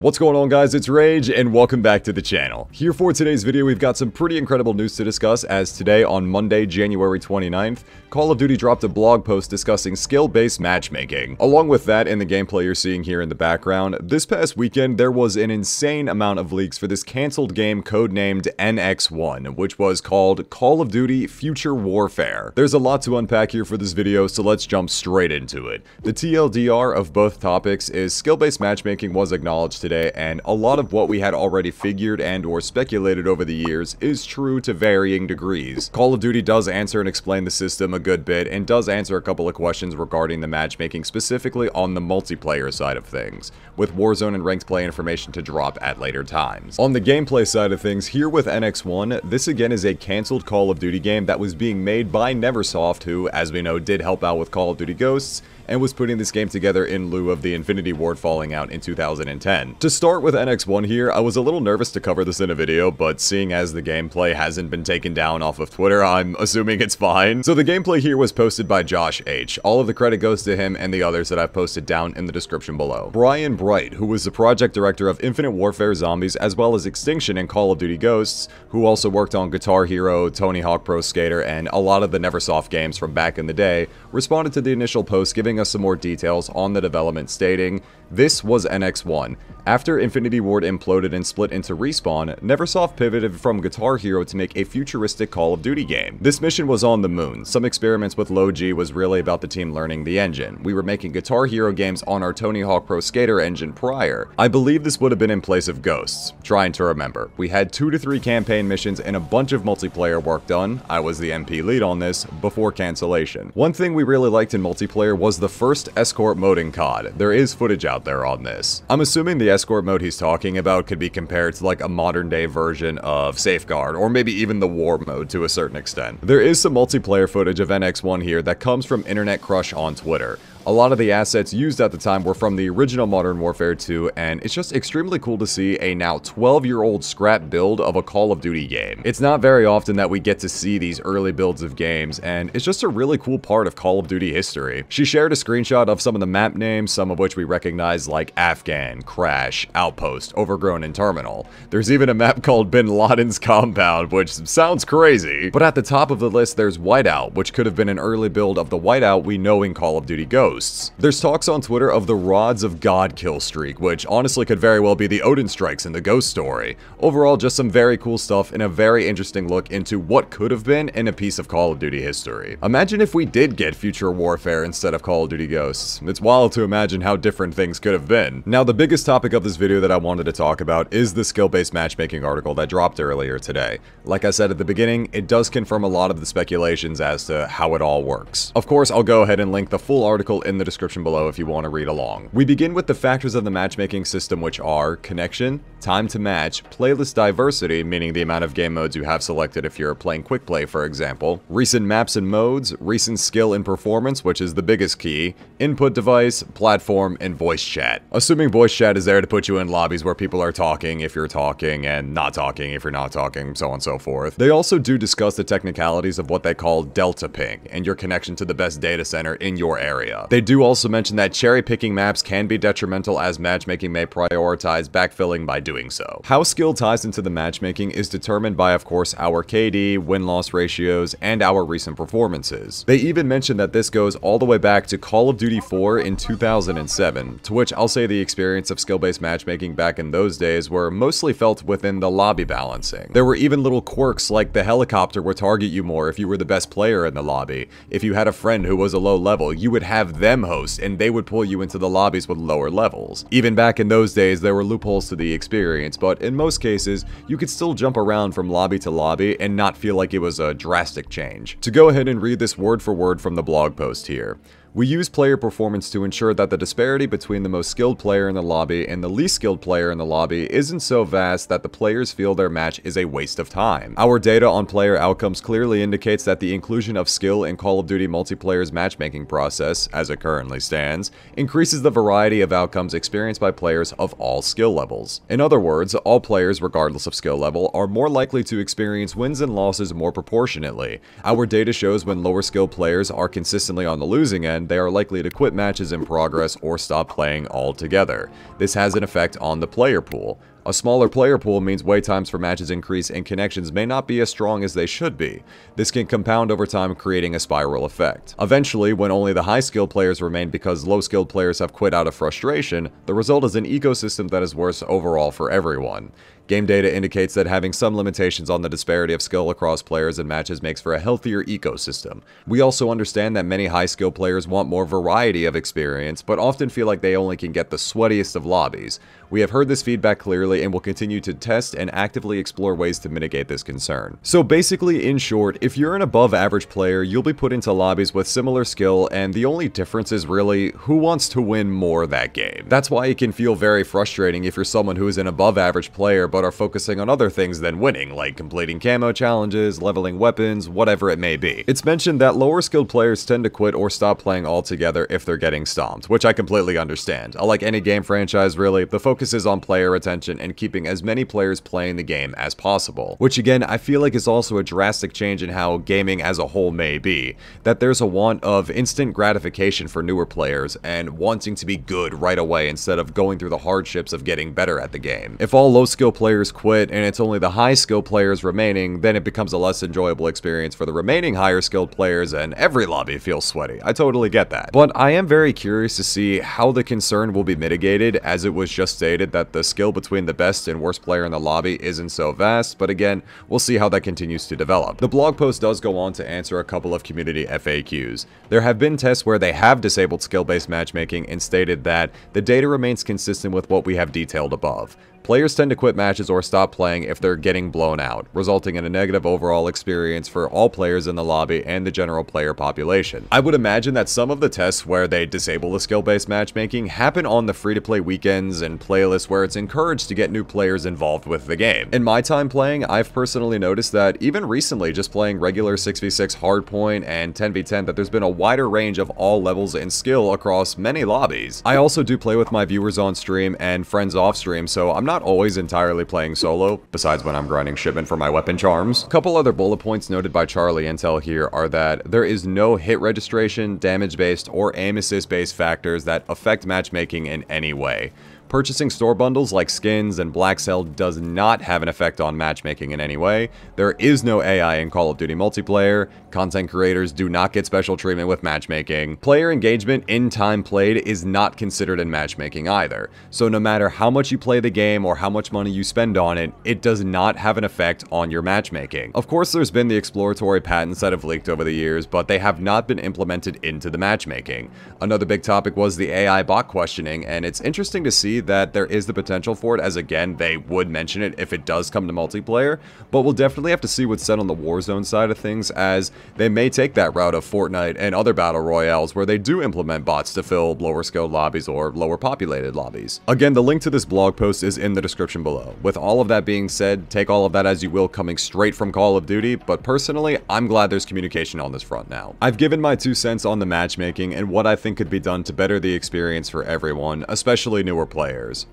What's going on, guys? It's Rage and welcome back to the channel. Here for today's video, we've got some pretty incredible news to discuss, as today on Monday, January 29th, Call of Duty dropped a blog post discussing skill-based matchmaking. Along with that, in the gameplay you're seeing here in the background, this past weekend there was an insane amount of leaks for this cancelled game codenamed NX1, which was called Call of Duty Future Warfare. There's a lot to unpack here for this video, so let's jump straight into it. The TLDR of both topics is skill-based matchmaking was acknowledged today, and a lot of what we had already figured and or speculated over the years is true to varying degrees. Call of Duty does answer and explain the system a good bit, and does answer a couple of questions regarding the matchmaking, specifically on the multiplayer side of things, with Warzone and ranked play information to drop at later times. On the gameplay side of things, here with NX1, this again is a cancelled Call of Duty game that was being made by Neversoft, who, as we know, did help out with Call of Duty Ghosts, and was putting this game together in lieu of the Infinity Ward falling out in 2010. To start with NX1 here, I was a little nervous to cover this in a video, but seeing as the gameplay hasn't been taken down off of Twitter, I'm assuming it's fine. So the gameplay here was posted by Josh H. All of the credit goes to him and the others that I've posted down in the description below. Brian Bright, who was the project director of Infinite Warfare Zombies as well as Extinction and Call of Duty Ghosts, who also worked on Guitar Hero, Tony Hawk Pro Skater, and a lot of the Neversoft games from back in the day, responded to the initial post giving us some more details on the development, stating, "This was NX1. After Infinity Ward imploded and split into Respawn, Neversoft pivoted from Guitar Hero to make a futuristic Call of Duty game. This mission was on the moon. Some experiments with low G was really about the team learning the engine. We were making Guitar Hero games on our Tony Hawk Pro Skater engine prior. I believe this would have been in place of Ghosts. Trying to remember. We had 2 to 3 campaign missions and a bunch of multiplayer work done. I was the MP lead on this before cancellation. One thing we really liked in multiplayer was the first escort mode in COD. There is footage out there on this. I'm assuming the escort mode he's talking about could be compared to like a modern day version of Safeguard, or maybe even the war mode to a certain extent. There is some multiplayer footage of NX1 here that comes from Internet Crush on Twitter. A lot of the assets used at the time were from the original Modern Warfare 2, and it's just extremely cool to see a now 12-year-old scrap build of a Call of Duty game. It's not very often that we get to see these early builds of games, and it's just a really cool part of Call of Duty history. She shared a screenshot of some of the map names, some of which we recognize like Afghan, Crash, Outpost, Overgrown, and Terminal. There's even a map called Bin Laden's Compound, which sounds crazy. But at the top of the list there's Whiteout, which could have been an early build of the Whiteout we know in Call of Duty Ghosts. There's talks on Twitter of the Rods of God kill streak, which honestly could very well be the Odin strikes in the Ghost story. Overall, just some very cool stuff and a very interesting look into what could have been in a piece of Call of Duty history. Imagine if we did get Future Warfare instead of Call of Duty Ghosts. It's wild to imagine how different things could have been. Now, the biggest topic of this video that I wanted to talk about is the skill-based matchmaking article that dropped earlier today. Like I said at the beginning, it does confirm a lot of the speculations as to how it all works. Of course, I'll go ahead and link the full article in the description below if you want to read along. We begin with the factors of the matchmaking system, which are connection, time to match, playlist diversity, meaning the amount of game modes you have selected if you're playing quick play, for example, recent maps and modes, recent skill and performance, which is the biggest key, input device, platform, and voice chat. Assuming voice chat is there to put you in lobbies where people are talking if you're talking, and not talking if you're not talking, so on and so forth. They also do discuss the technicalities of what they call delta ping, and your connection to the best data center in your area. They do also mention that cherry-picking maps can be detrimental, as matchmaking may prioritize backfilling by doing so. How skill ties into the matchmaking is determined by, of course, our KD, win-loss ratios, and our recent performances. They even mention that this goes all the way back to Call of Duty 4 in 2007, to which I'll say the experience of skill-based matchmaking back in those days were mostly felt within the lobby balancing. There were even little quirks like the helicopter would target you more if you were the best player in the lobby. If you had a friend who was a low level, you would have them host, and they would pull you into the lobbies with lower levels. Even back in those days, there were loopholes to the experience, but in most cases, you could still jump around from lobby to lobby and not feel like it was a drastic change. To go ahead and read this word for word from the blog post here. We use player performance to ensure that the disparity between the most skilled player in the lobby and the least skilled player in the lobby isn't so vast that the players feel their match is a waste of time. Our data on player outcomes clearly indicates that the inclusion of skill in Call of Duty Multiplayer's matchmaking process, as it currently stands, increases the variety of outcomes experienced by players of all skill levels. In other words, all players, regardless of skill level, are more likely to experience wins and losses more proportionately. Our data shows when lower skilled players are consistently on the losing end, and they are likely to quit matches in progress or stop playing altogether. This has an effect on the player pool. A smaller player pool means wait times for matches increase and connections may not be as strong as they should be. This can compound over time, creating a spiral effect. Eventually, when only the high-skilled players remain because low-skilled players have quit out of frustration, the result is an ecosystem that is worse overall for everyone. Game data indicates that having some limitations on the disparity of skill across players and matches makes for a healthier ecosystem. We also understand that many high-skill players want more variety of experience, but often feel like they only can get the sweatiest of lobbies. We have heard this feedback clearly and will continue to test and actively explore ways to mitigate this concern. So basically, in short, if you're an above-average player, you'll be put into lobbies with similar skill, and the only difference is really who wants to win more that game. That's why it can feel very frustrating if you're someone who is an above-average player but are focusing on other things than winning, like completing camo challenges, leveling weapons, whatever it may be. It's mentioned that lower skilled players tend to quit or stop playing altogether if they're getting stomped, which I completely understand. Like any game franchise really, the focus is on player retention and keeping as many players playing the game as possible, which again I feel like is also a drastic change in how gaming as a whole may be, that there's a want of instant gratification for newer players and wanting to be good right away instead of going through the hardships of getting better at the game. If all low skill players quit and it's only the high skill players remaining, then it becomes a less enjoyable experience for the remaining higher skilled players and every lobby feels sweaty. I totally get that. But I am very curious to see how the concern will be mitigated, as it was just stated that the skill between the best and worst player in the lobby isn't so vast, but again, we'll see how that continues to develop. The blog post does go on to answer a couple of community FAQs. There have been tests where they have disabled skill-based matchmaking and stated that the data remains consistent with what we have detailed above. Players tend to quit matches or stop playing if they're getting blown out, resulting in a negative overall experience for all players in the lobby and the general player population. I would imagine that some of the tests where they disable the skill-based matchmaking happen on the free-to-play weekends and playlists where it's encouraged to get new players involved with the game. In my time playing, I've personally noticed that even recently, just playing regular 6v6 hardpoint and 10v10, that there's been a wider range of all levels and skill across many lobbies. I also do play with my viewers on stream and friends off stream, so I'm not always entirely playing solo, besides when I'm grinding shipment for my weapon charms. A couple other bullet points noted by Charlie Intel here are that there is no hit registration, damage-based, or aim assist-based factors that affect matchmaking in any way. Purchasing store bundles like skins and Black Cell does not have an effect on matchmaking in any way. There is no AI in Call of Duty Multiplayer. Content creators do not get special treatment with matchmaking. Player engagement in time played is not considered in matchmaking either. So no matter how much you play the game or how much money you spend on it, it does not have an effect on your matchmaking. Of course, there's been the exploratory patents that have leaked over the years, but they have not been implemented into the matchmaking. Another big topic was the AI bot questioning, and it's interesting to see that there is the potential for it, as again, they would mention it if it does come to multiplayer, but we'll definitely have to see what's said on the Warzone side of things, as they may take that route of Fortnite and other battle royales where they do implement bots to fill lower skilled lobbies or lower populated lobbies. Again, the link to this blog post is in the description below. With all of that being said, take all of that as you will, coming straight from Call of Duty, but personally, I'm glad there's communication on this front now. I've given my 2 cents on the matchmaking and what I think could be done to better the experience for everyone, especially newer players.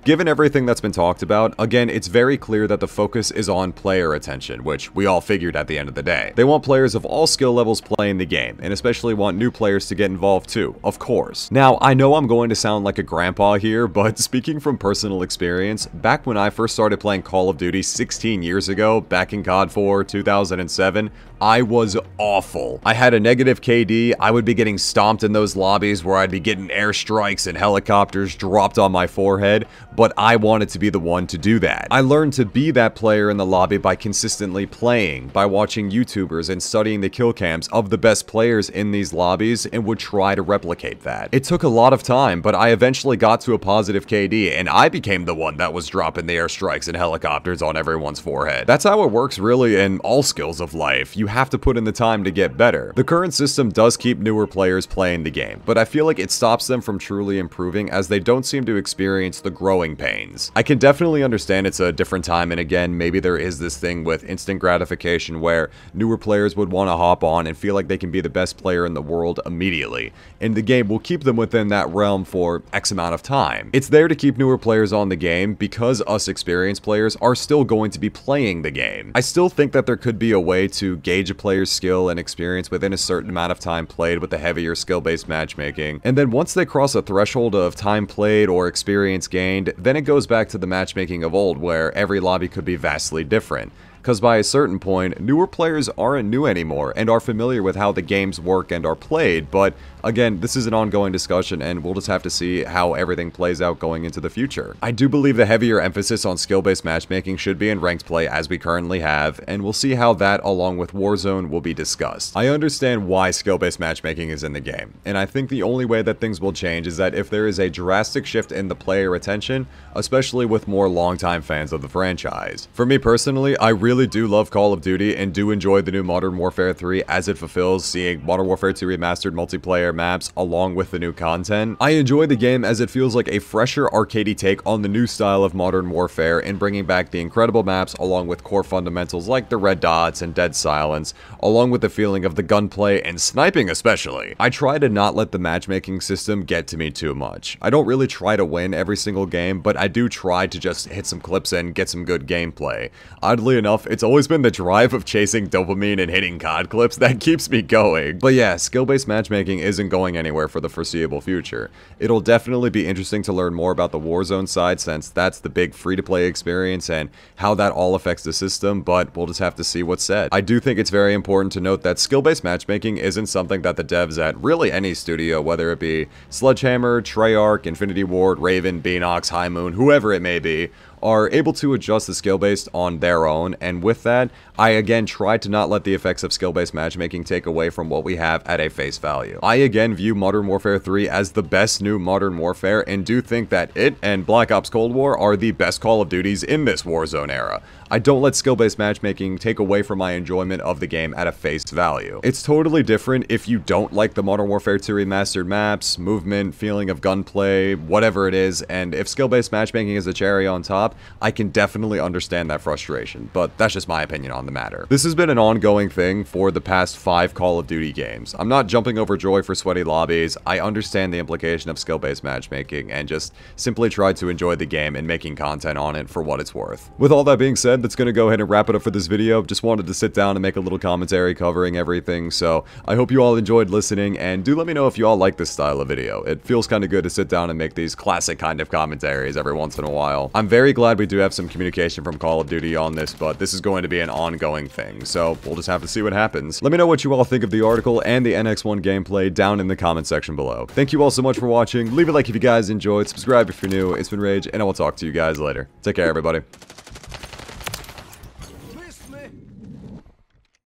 Given everything that's been talked about, again, it's very clear that the focus is on player attention, which we all figured at the end of the day. They want players of all skill levels playing the game, and especially want new players to get involved too, of course. Now, I know I'm going to sound like a grandpa here, but speaking from personal experience, back when I first started playing Call of Duty 16 years ago, back in COD 4, 2007, I was awful. I had a negative KD, I would be getting stomped in those lobbies where I'd be getting airstrikes and helicopters dropped on my forehead, but I wanted to be the one to do that. I learned to be that player in the lobby by consistently playing, by watching YouTubers and studying the kill cams of the best players in these lobbies, and would try to replicate that. It took a lot of time, but I eventually got to a positive KD, and I became the one that was dropping the airstrikes and helicopters on everyone's forehead. That's how it works really in all skills of life. You have to put in the time to get better. The current system does keep newer players playing the game, but I feel like it stops them from truly improving, as they don't seem to experience experience the growing pains. I can definitely understand it's a different time, and again, maybe there is this thing with instant gratification where newer players would want to hop on and feel like they can be the best player in the world immediately, and the game will keep them within that realm for X amount of time. It's there to keep newer players on the game because us experienced players are still going to be playing the game. I still think that there could be a way to gauge a player's skill and experience within a certain amount of time played with the heavier skill-based matchmaking, and then once they cross a threshold of time played or experience gained, then it goes back to the matchmaking of old where every lobby could be vastly different. Because by a certain point, newer players aren't new anymore and are familiar with how the games work and are played, but again, this is an ongoing discussion and we'll just have to see how everything plays out going into the future. I do believe the heavier emphasis on skill-based matchmaking should be in ranked play as we currently have, and we'll see how that along with Warzone will be discussed. I understand why skill-based matchmaking is in the game, and I think the only way that things will change is that if there is a drastic shift in the player attention, especially with more longtime fans of the franchise. For me personally, I really do love Call of Duty and do enjoy the new Modern Warfare 3 as it fulfills seeing Modern Warfare 2 Remastered multiplayer maps along with the new content. I enjoy the game as it feels like a fresher arcadey take on the new style of Modern Warfare and bringing back the incredible maps along with core fundamentals like the red dots and dead silence, along with the feeling of the gunplay and sniping especially. I try to not let the matchmaking system get to me too much. I don't really try to win every single game, but I do try to just hit some clips and get some good gameplay. Oddly enough, it's always been the drive of chasing dopamine and hitting COD clips that keeps me going. But yeah, skill-based matchmaking isn't going anywhere for the foreseeable future. It'll definitely be interesting to learn more about the Warzone side since that's the big free-to-play experience and how that all affects the system, but we'll just have to see what's said. I do think it's very important to note that skill-based matchmaking isn't something that the devs at really any studio, whether it be Sledgehammer, Treyarch, Infinity Ward, Raven, Beanox, High Moon, whoever it may be, are able to adjust the skill based on their own, and with that, I again try to not let the effects of skill-based matchmaking take away from what we have at a face value. I again view Modern Warfare 3 as the best new Modern Warfare and do think that it and Black Ops Cold War are the best Call of Duties in this Warzone era. I don't let skill-based matchmaking take away from my enjoyment of the game at a face value. It's totally different if you don't like the Modern Warfare 2 remastered maps, movement, feeling of gunplay, whatever it is, and if skill-based matchmaking is a cherry on top, I can definitely understand that frustration, but that's just my opinion on the matter. This has been an ongoing thing for the past 5 Call of Duty games. I'm not jumping over joy for sweaty lobbies. I understand the implication of skill-based matchmaking and just simply try to enjoy the game and making content on it for what it's worth. With all that being said, that's going to go ahead and wrap it up for this video. Just wanted to sit down and make a little commentary covering everything, so I hope you all enjoyed listening, and do let me know if you all like this style of video. It feels kind of good to sit down and make these classic kind of commentaries every once in a while. I'm very glad we do have some communication from Call of Duty on this, but this is going to be an ongoing thing, so we'll just have to see what happens. Let me know what you all think of the article and the NX1 gameplay down in the comment section below. Thank you all so much for watching. Leave a like if you guys enjoyed, subscribe if you're new. It's been Rage, and I will talk to you guys later. Take care, everybody.